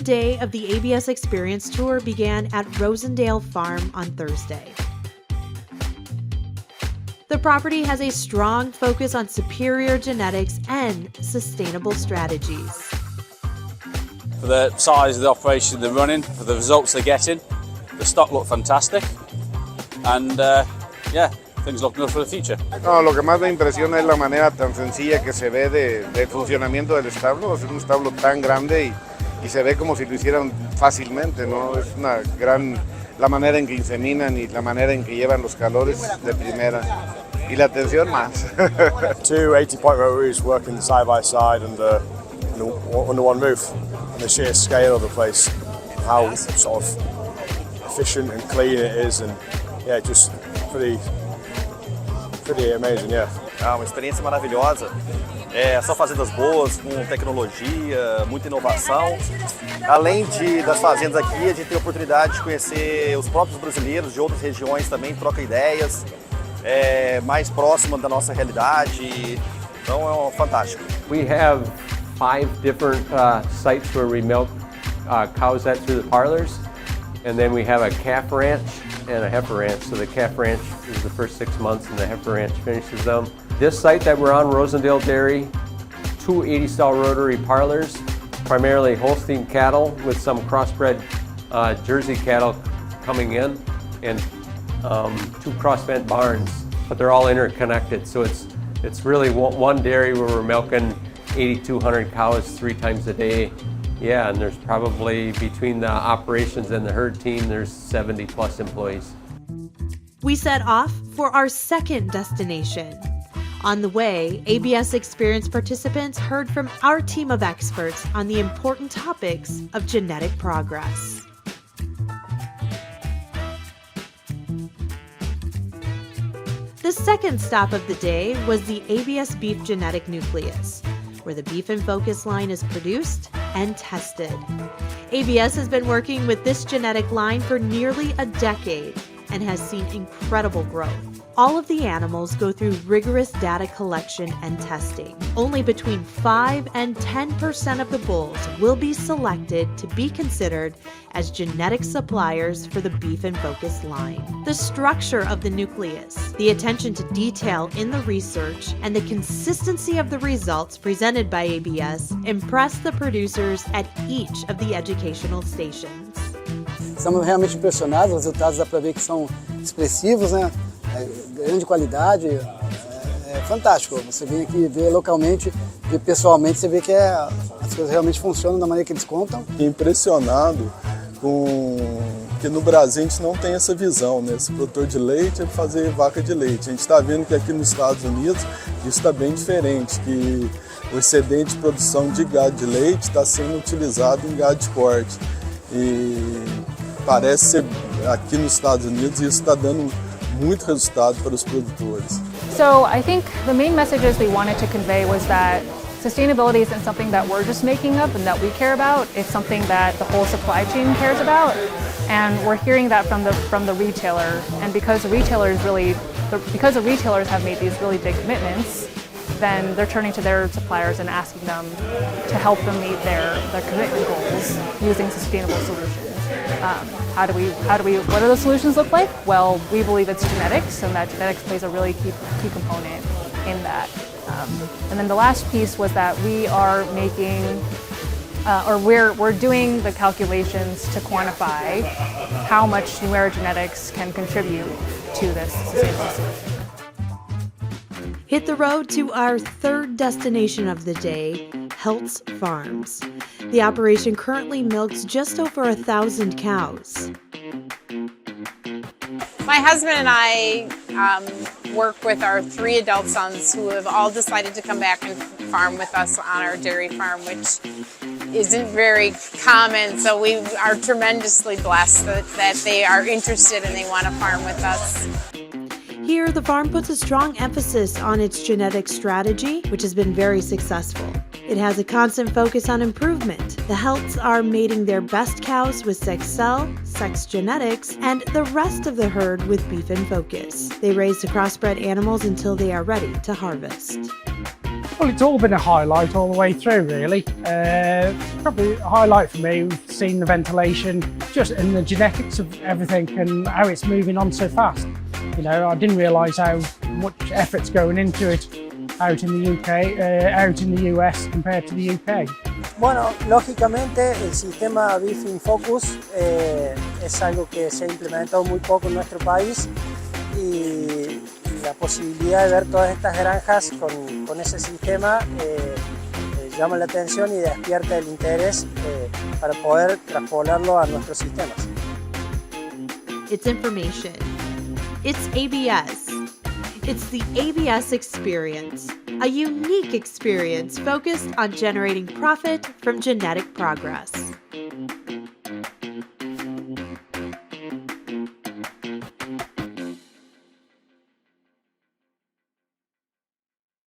day of the ABS Experience Tour began at Rosendale Farm on Thursday. The property has a strong focus on superior genetics and sustainable strategies. For the size of the operation they're running, for the results they're getting, the stock look fantastic, and things look good for the future. No, lo que más me impresiona es la manera tan sencilla que se ve de funcionamiento del establo. Es un establo tan grande y se ve como si lo hicieran fácilmente, ¿no? Es una gran la manera en que inseminan y la manera en que llevan los calores de primera. Y la atención más. Two 80-point rotaries working side by side under one roof, and the sheer scale of the place, how sort of efficient and clean it is, and yeah, just pretty amazing, yeah. Uma experiência maravilhosa. São fazendas boas, com tecnologia, muita inovação. Além das fazendas aqui, a gente tem a oportunidade de conhecer os próprios brasileiros de outras regiões também, troca ideias, mais próxima da nossa realidade. Então é fantástico. We have 5 different sites where we milk cows at through the parlors, and then we have a calf ranch and a heifer ranch. So the calf ranch is the first 6 months and the heifer ranch finishes them. This site that we're on, Rosendale Dairy, 2 80-stall rotary parlors, primarily Holstein cattle with some crossbred Jersey cattle coming in, and 2 cross-fed barns, but they're all interconnected. So it's really one dairy where we're milking 8,200 cows 3 times a day. Yeah, and there's probably, between the operations and the herd team, there's 70 plus employees. We set off for our second destination. On the way, ABS Experience participants heard from our team of experts on the important topics of genetic progress. The second stop of the day was the ABS Beef Genetic Nucleus, where the Beef in Focus line is produced and tested. ABS has been working with this genetic line for nearly a decade and has seen incredible growth. All of the animals go through rigorous data collection and testing. Only between 5 and 10% of the bulls will be selected to be considered as genetic suppliers for the Beef in Focus line. The structure of the nucleus, the attention to detail in the research, and the consistency of the results presented by ABS impressed the producers at each of the educational stations. Estamos realmente impressionados, os resultados dá para ver que são expressivos, né? Grande qualidade, é fantástico. Você vem aqui ver localmente, ver pessoalmente, você vê que as coisas realmente funcionam da maneira que eles contam. Impressionado com que no Brasil a gente não tem essa visão, né? Esse produtor de leite é fazer vaca de leite. A gente está vendo que aqui nos Estados Unidos isso está bem diferente, que o excedente de produção de gado de leite está sendo utilizado em gado de corte. E parece ser aqui nos Estados Unidos isso está dando muito resultado para os produtores. So I think the main messages we wanted to convey was that sustainability isn't something that we're just making up and that we care about. It's something that the whole supply chain cares about, and we're hearing that from the retailer. And because the retailers have made these really big commitments, then they're turning to their suppliers and asking them to help them meet their commitment goals using sustainable solutions. What do those solutions look like? Well, we believe it's genetics, and that genetics plays a really key component in that. And then the last piece was that we are making, we're doing the calculations to quantify how much Numera Genetics can contribute to this sustainable solution. Hit the road to our third destination of the day, Heltz Farms. The operation currently milks just over 1,000 cows. My husband and I work with our 3 adult sons who have all decided to come back and farm with us on our dairy farm, which isn't very common, so we are tremendously blessed that they are interested and they want to farm with us. Here, the farm puts a strong emphasis on its genetic strategy, which has been very successful. It has a constant focus on improvement. The Heltz are mating their best cows with Sexcel, Sex Genetics, and the rest of the herd with Beef in Focus. They raise the crossbred animals until they are ready to harvest. Well, it's all been a highlight all the way through, really. Probably a highlight for me, we've seen the ventilation, just and the genetics of everything and how it's moving on so fast. You know, I didn't realise how much effort's going into it out in the UK, out in the US compared to the UK. Bueno, lógicamente el sistema Beef in Focus es algo que se ha implementado muy poco en nuestro país y la posibilidad de ver todas estas granjas con ese sistema llama la atención y despierta el interés para poder traspolarlo a nuestros sistemas. It's information. It's ABS. It's the ABS experience, a unique experience focused on generating profit from genetic progress.